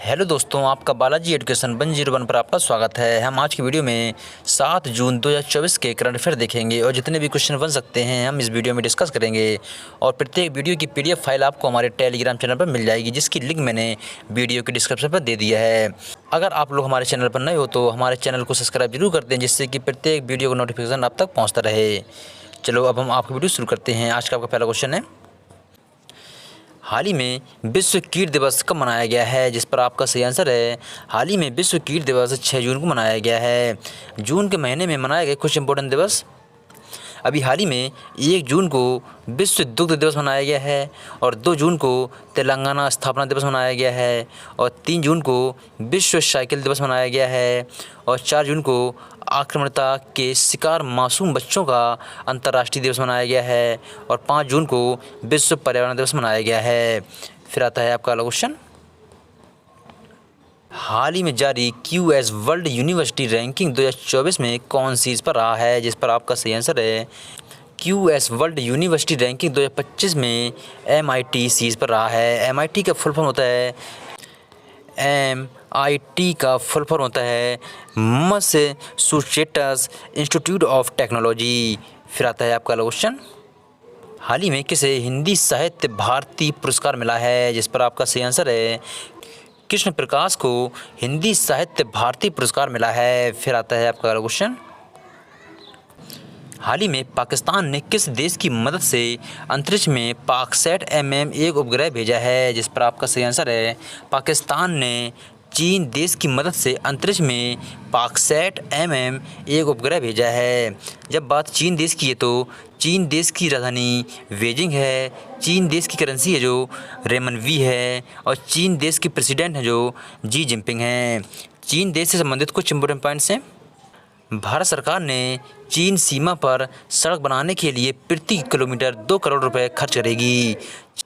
Hello दोस्तों, आपका Balaji education 101 पर आपका स्वागत है। हम आज की वीडियो में 7 जून 2024 के करंट अफेयर देखेंगे और जितने भी क्वेश्चन बन सकते हैं हम इस वीडियो में डिस्कस करेंगे। और प्रत्येक वीडियो की पीडीएफ फाइल आपको हमारे टेलीग्राम चैनल पर मिल जाएगी, जिसकी लिंक मैंने वीडियो के डिस्क्रिप्शन पर दे दिया है। अगर आप लोग हमारे चैनल पर नए हो तो हमारे चैनल को सब्सक्राइब जरूर कर दें, जिससे कि प्रत्येक वीडियो का नोटिफिकेशन आप तक पहुँचता रहे। चलो अब हम आपकी वीडियो शुरू करते हैं। आज का आपका पहला क्वेश्चन है, हाल ही में विश्व कीट दिवस कब मनाया गया है? जिस पर आपका सही आंसर है, हाल ही में विश्व कीट दिवस 6 जून को मनाया गया है। जून के महीने में मनाए गए कुछ इंपॉर्टेंट दिवस। अभी हाल ही में 1 जून को विश्व दुग्ध दिवस मनाया गया है, और 2 जून को तेलंगाना स्थापना दिवस मनाया गया है, और 3 जून को विश्व साइकिल दिवस मनाया गया है, और 4 जून को आक्रामकता के शिकार मासूम बच्चों का अंतर्राष्ट्रीय दिवस मनाया गया है, और 5 जून को विश्व पर्यावरण दिवस मनाया गया है। फिर आता है आपका अगला क्वेश्चन, हाल ही में जारी QS वर्ल्ड यूनिवर्सिटी रैंकिंग 2024 में कौन सी पर रहा है? जिस पर आपका सही आंसर है, QS वर्ल्ड यूनिवर्सिटी रैंकिंग 2025 में MIT सीरीज पर रहा है। MIT का फुल फॉर्म होता है मैसाचुसेट्स इंस्टीट्यूट ऑफ टेक्नोलॉजी। फिर आता है आपका अगला क्वेश्चन, हाल ही में किसे हिंदी साहित्य भारती पुरस्कार मिला है? जिस पर आपका सही आंसर है, कृष्ण प्रकाश को हिंदी साहित्य भारती पुरस्कार मिला है। फिर आता है आपका अगला क्वेश्चन, हाल ही में पाकिस्तान ने किस देश की मदद से अंतरिक्ष में पाकसैट एक उपग्रह भेजा है? जिस पर आपका सही आंसर है, पाकिस्तान ने चीन देश की मदद से अंतरिक्ष में पाकसैट एक उपग्रह भेजा है। जब बात चीन देश की है तो चीन देश की राजधानी बीजिंग है, चीन देश की करेंसी है जो रेमनवी है, और चीन देश की प्रेसिडेंट है जो जी जिनपिंग हैं। चीन देश से संबंधित कुछ इंपोर्टेंट पॉइंट्स हैं। भारत सरकार ने चीन सीमा पर सड़क बनाने के लिए प्रति किलोमीटर 2 करोड़ रुपए खर्च करेगी।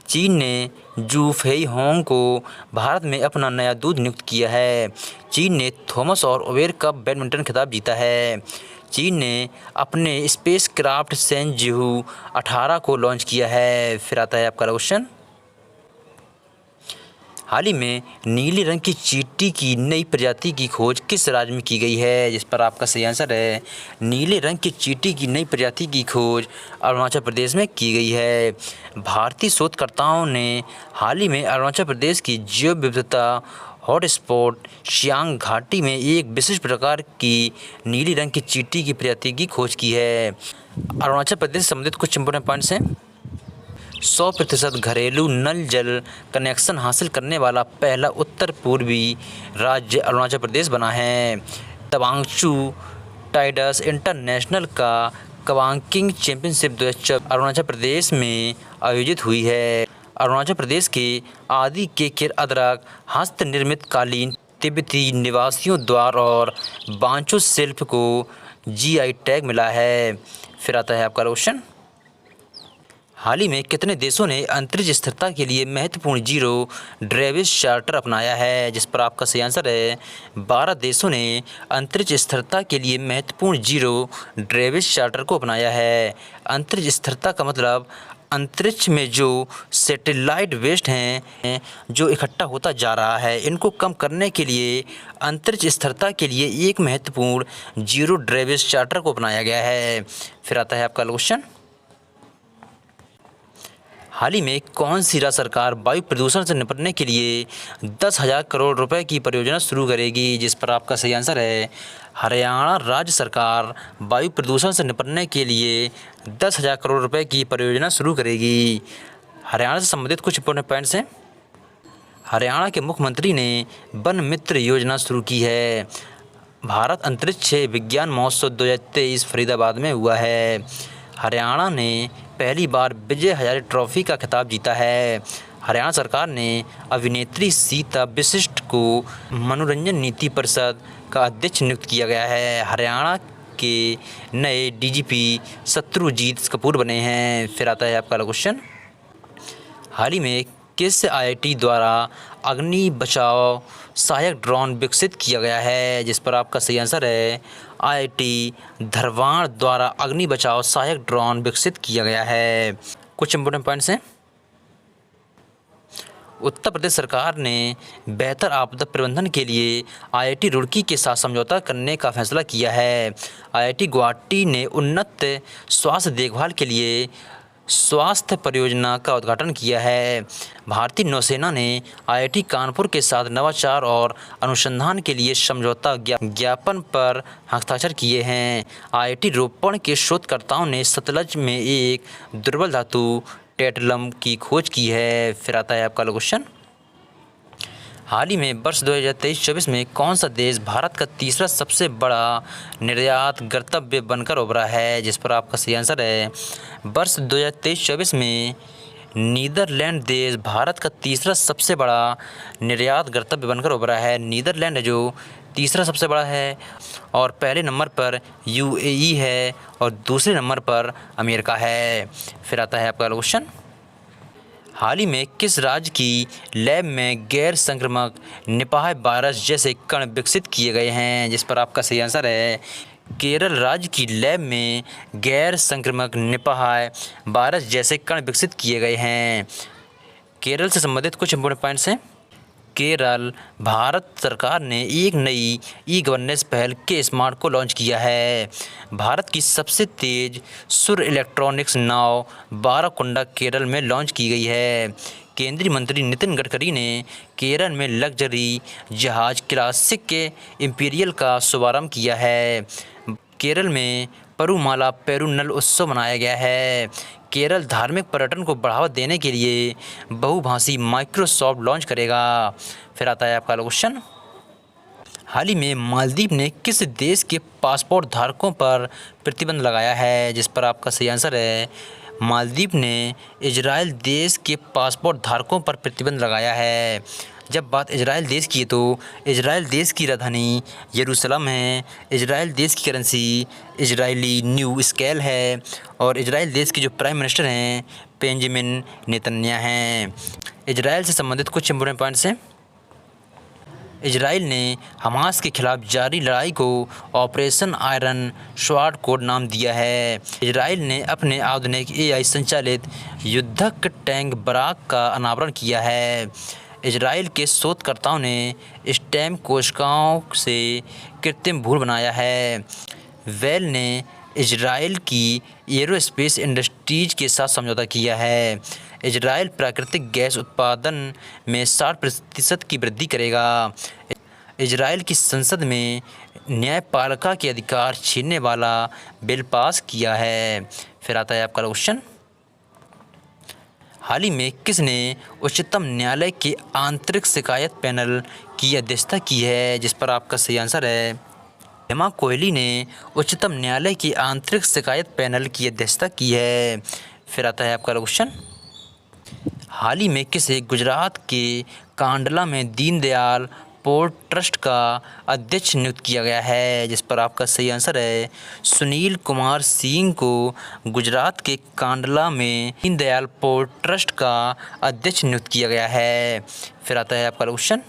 चीन ने जू फेईहोंग को भारत में अपना नया दूत नियुक्त किया है। चीन ने थॉमस और ओवेर कप बैडमिंटन खिताब जीता है। चीन ने अपने स्पेस क्राफ्ट सेंजिहू 18 को लॉन्च किया है। फिर आता है आपका क्वेश्चन, हाल ही में नीले रंग की चींटी की नई प्रजाति की खोज किस राज्य में की गई है? जिस पर आपका सही आंसर है, नीले रंग की चींटी की नई प्रजाति की खोज अरुणाचल प्रदेश में की गई है। भारतीय शोधकर्ताओं ने हाल ही में अरुणाचल प्रदेश की जैव विविधता हॉटस्पॉट सियांग घाटी में एक विशिष्ट प्रकार की नीली रंग की चींटी की प्रजाति की खोज की है। अरुणाचल प्रदेश से संबंधित कुछ इंपोर्टेंट पॉइंट्स हैं। 100% घरेलू नल जल कनेक्शन हासिल करने वाला पहला उत्तर पूर्वी राज्य अरुणाचल प्रदेश बना है। तवांगचू टाइडस इंटरनेशनल का कवांकिंग चैंपियनशिप 2024 अरुणाचल प्रदेश में आयोजित हुई है। अरुणाचल प्रदेश के आदि केकेर अदरक हस्त निर्मित कालीन तिब्बती निवासियों द्वारा और बांचो शिल्प को GI टैग मिला है। फिर आता है आपका क्वेश्चन, हाल ही में कितने देशों ने अंतरिक्ष स्थिरता के लिए महत्वपूर्ण जीरो ड्रेविस चार्टर अपनाया है? जिस पर आपका सही आंसर है, 12 देशों ने अंतरिक्ष स्थिरता के लिए महत्वपूर्ण जीरो ड्रेविस चार्टर को अपनाया है। अंतरिक्ष स्थिरता का मतलब अंतरिक्ष में जो सैटेलाइट वेस्ट हैं जो इकट्ठा होता जा रहा है, इनको कम करने के लिए अंतरिक्ष स्थिरता के लिए एक महत्वपूर्ण जीरो ड्रेविस चार्टर को अपनाया गया है। फिर आता है आपका क्वेश्चन, हाल ही में कौन सी राज्य सरकार वायु प्रदूषण से निपटने के लिए 10,000 करोड़ रुपए की परियोजना शुरू करेगी? जिस पर आपका सही आंसर है, हरियाणा राज्य सरकार वायु प्रदूषण से निपटने के लिए 10,000 करोड़ रुपए की परियोजना शुरू करेगी। हरियाणा से संबंधित कुछ इंपोर्टेंट पॉइंट्स हैं। हरियाणा के मुख्यमंत्री ने वन मित्र योजना शुरू की है। भारत अंतरिक्ष विज्ञान महोत्सव 2023 फरीदाबाद में हुआ है। हरियाणा ने पहली बार विजय हजारे ट्रॉफी का खिताब जीता है। हरियाणा सरकार ने अभिनेत्री सीता वशिष्ठ को मनोरंजन नीति परिषद का अध्यक्ष नियुक्त किया गया है। हरियाणा के नए DGP शत्रुजीत कपूर बने हैं। फिर आता है आपका क्वेश्चन, हाल ही में किस IIT द्वारा अग्नि बचाव सहायक ड्रोन विकसित किया गया है? जिस पर आपका सही आंसर है, IIT धारवाड़ द्वारा अग्नि बचाव सहायक ड्रोन विकसित किया गया है। कुछ इंपोर्टेंट पॉइंट्स हैं। उत्तर प्रदेश सरकार ने बेहतर आपदा प्रबंधन के लिए आईआईटी रुड़की के साथ समझौता करने का फैसला किया है। आईआईटी गुवाहाटी ने उन्नत स्वास्थ्य देखभाल के लिए स्वास्थ्य परियोजना का उद्घाटन किया है। भारतीय नौसेना ने आईआईटी कानपुर के साथ नवाचार और अनुसंधान के लिए समझौता ज्ञापन पर हस्ताक्षर किए हैं। आईआईटी रोपण के शोधकर्ताओं ने सतलज में एक दुर्बल धातु टेट्लम की खोज की है। फिर आता है आपका क्वेश्चन, हाल ही में वर्ष 2023-24 में कौन सा देश भारत का तीसरा सबसे बड़ा निर्यात गंतव्य बनकर उभरा है, जिस पर आपका सही आंसर है वर्ष 2023-24 में नीदरलैंड देश भारत का तीसरा सबसे बड़ा निर्यात गंतव्य बनकर उभरा है। नीदरलैंड है जो तीसरा सबसे बड़ा है और पहले नंबर पर यूएई है और दूसरे नंबर पर अमेरिका है। फिर आता है आपका क्वेश्चन, हाल ही में किस राज्य की लैब में गैर संक्रामक निपाह वायरस जैसे कण विकसित किए गए हैं, जिस पर आपका सही आंसर है केरल राज्य की लैब में गैर संक्रामक निपाह वायरस जैसे कण विकसित किए गए हैं। केरल से संबंधित कुछ इंपॉर्टेंट पॉइंट्स हैं। केरल भारत सरकार ने एक नई ई गवर्नेंस पहल के स्मार्ट को लॉन्च किया है। भारत की सबसे तेज सूर्य इलेक्ट्रॉनिक्स नाव बाराकुंडा केरल में लॉन्च की गई है। केंद्रीय मंत्री नितिन गडकरी ने केरल में लग्जरी जहाज क्लासिक के इंपीरियल का शुभारंभ किया है। केरल में परुमाला पेरुनल उत्सव मनाया गया है। केरल धार्मिक पर्यटन को बढ़ावा देने के लिए बहुभाषी माइक्रोसॉफ्ट लॉन्च करेगा। फिर आता है आपका क्वेश्चन, हाल ही में मालदीव ने किस देश के पासपोर्ट धारकों पर प्रतिबंध लगाया है, जिस पर आपका सही आंसर है मालदीव ने इजराइल देश के पासपोर्ट धारकों पर प्रतिबंध लगाया है। जब बात इजराइल देश की है तो इजराइल देश की राजधानी यरूशलेम है। इजराइल देश की करेंसी इजरायली न्यू स्केल है और इजराइल देश के जो प्राइम मिनिस्टर हैं बेंजामिन नेतन्याहू हैं। इजराइल से संबंधित कुछ इंपॉर्टेंट पॉइंट्स हैं। इजराइल ने हमास के खिलाफ जारी लड़ाई को ऑपरेशन आयरन स्वॉर्ड कोड नाम दिया है। इजराइल ने अपने आधुनिक एआई संचालित युद्धक टैंक बराक का अनावरण किया है। इजराइल के शोधकर्ताओं ने स्टेम कोशिकाओं से कृत्रिम भ्रूण बनाया है। वेल ने इजराइल की एरोस्पेस इंडस्ट्रीज के साथ समझौता किया है। इजराइल प्राकृतिक गैस उत्पादन में 60% की वृद्धि करेगा। इजराइल की संसद में न्यायपालिका के अधिकार छीनने वाला बिल पास किया है। फिर आता है आपका क्वेश्चन, हाल ही में किसने उच्चतम न्यायालय के आंतरिक शिकायत पैनल की अध्यक्षता की है, जिस पर आपका सही आंसर है हेमा कोहली ने उच्चतम न्यायालय की आंतरिक शिकायत पैनल की अध्यक्षता की है। फिर आता है आपका क्वेश्चन, हाल ही में किसे गुजरात के कांडला में दीनदयाल पोर्ट ट्रस्ट का अध्यक्ष नियुक्त किया गया है, जिस पर आपका सही आंसर है सुनील कुमार सिंह को गुजरात के कांडला में दीनदयाल पोर्ट ट्रस्ट का अध्यक्ष नियुक्त किया गया है। फिर आता है आपका क्वेश्चन,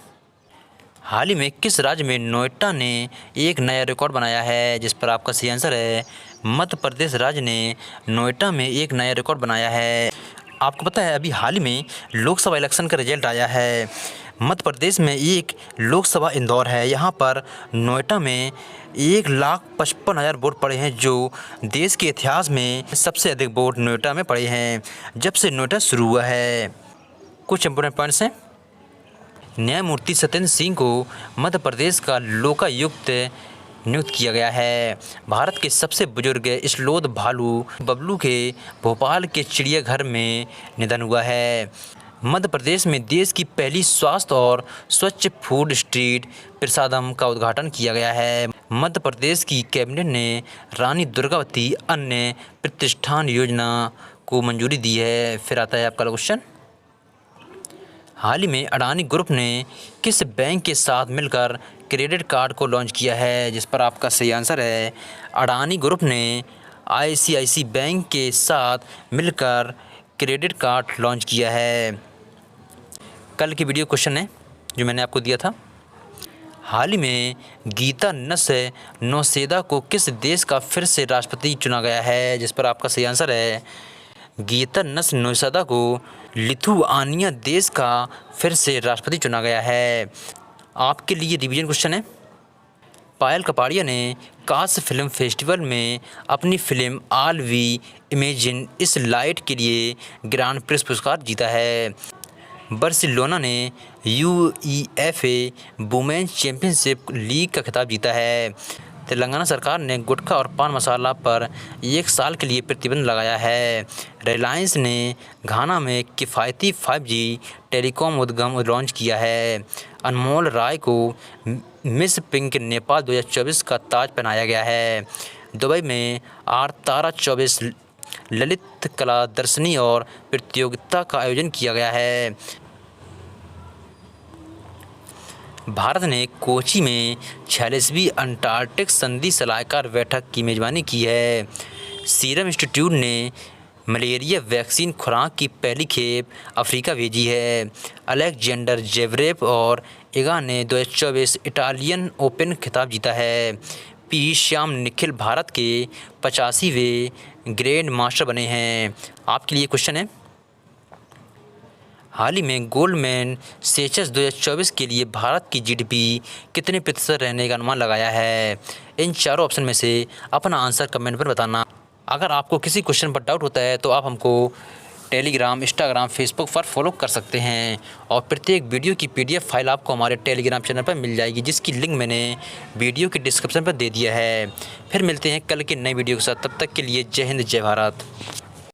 हाल ही में किस राज्य में नोएडा ने एक नया रिकॉर्ड बनाया है, जिस पर आपका सही आंसर है मध्य प्रदेश राज्य ने नोएडा में एक नया रिकॉर्ड बनाया है। आपको पता है अभी हाल ही में लोकसभा इलेक्शन का रिजल्ट आया है। मध्य प्रदेश में एक लोकसभा इंदौर है। यहाँ पर नोएडा में 1,55,000 वोट पड़े हैं, जो देश के इतिहास में सबसे अधिक वोट नोएडा में पड़े हैं जब से नोएडा शुरू हुआ है। कुछ इंपोर्टेंट पॉइंट्स हैं। न्यायमूर्ति सत्येंद्र सिंह को मध्य प्रदेश का लोकायुक्त नियुक्त किया गया है। भारत के सबसे बुजुर्ग स्लोथ भालू बबलू के भोपाल के चिड़ियाघर में निधन हुआ है। मध्य प्रदेश में देश की पहली स्वास्थ्य और स्वच्छ फूड स्ट्रीट प्रसादम का उद्घाटन किया गया है। मध्य प्रदेश की कैबिनेट ने रानी दुर्गावती अन्य प्रतिष्ठान योजना को मंजूरी दी है। फिर आता है आपका क्वेश्चन, हाल ही में अडानी ग्रुप ने किस बैंक के साथ मिलकर क्रेडिट कार्ड को लॉन्च किया है, जिस पर आपका सही आंसर है अडानी ग्रुप ने आईसीआईसी बैंक के साथ मिलकर क्रेडिट कार्ड लॉन्च किया है। कल की वीडियो क्वेश्चन है जो मैंने आपको दिया था, हाल ही में गीता नौसेदा को किस देश का फिर से राष्ट्रपति चुना गया है, जिस पर आपका सही आंसर है गीता नौसेदा को लिथुआनिया देश का फिर से राष्ट्रपति चुना गया है। आपके लिए रिवीजन क्वेश्चन है। पायल कपाड़िया ने कांस फिल्म फेस्टिवल में अपनी फिल्म ऑल वी इमेजिन इस लाइट के लिए ग्रांड प्रिक्स पुरस्कार जीता है। बार्सिलोना ने यूईएफए वुमेन्स चैंपियनशिप लीग का खिताब जीता है। तेलंगाना सरकार ने गुटखा और पान मसाला पर 1 साल के लिए प्रतिबंध लगाया है। रिलायंस ने घाना में किफ़ायती 5G टेलीकॉम उद्यम लॉन्च किया है। अनमोल राय को मिस पिंक नेपाल 2024 का ताज पहनाया गया है। दुबई में आरतारा 24 ललित कला दर्शनी और प्रतियोगिता का आयोजन किया गया है। भारत ने कोची में 46वीं अंटार्कटिक संधि सलाहकार बैठक की मेज़बानी की है। सीरम इंस्टीट्यूट ने मलेरिया वैक्सीन खुराक की पहली खेप अफ्रीका भेजी है। अलेक्जेंडर जेवरेव और इगा ने 2024 इटालियन ओपन खिताब जीता है। पी श्याम निखिल भारत के 85वें ग्रैंड मास्टर बने हैं। आपके लिए क्वेश्चन है। हाल ही में गोल्डमैन सैचेस 2024 के लिए भारत की जीडीपी कितने प्रतिशत रहने का अनुमान लगाया है। इन चारों ऑप्शन में से अपना आंसर कमेंट पर बताना। अगर आपको किसी क्वेश्चन पर डाउट होता है तो आप हमको टेलीग्राम, इंस्टाग्राम, फेसबुक पर फॉलो कर सकते हैं और प्रत्येक वीडियो की PDF फाइल आपको हमारे टेलीग्राम चैनल पर मिल जाएगी, जिसकी लिंक मैंने वीडियो के डिस्क्रिप्शन पर दे दिया है। फिर मिलते हैं कल की नई वीडियो के साथ। तब तक के लिए जय हिंद, जय भारत।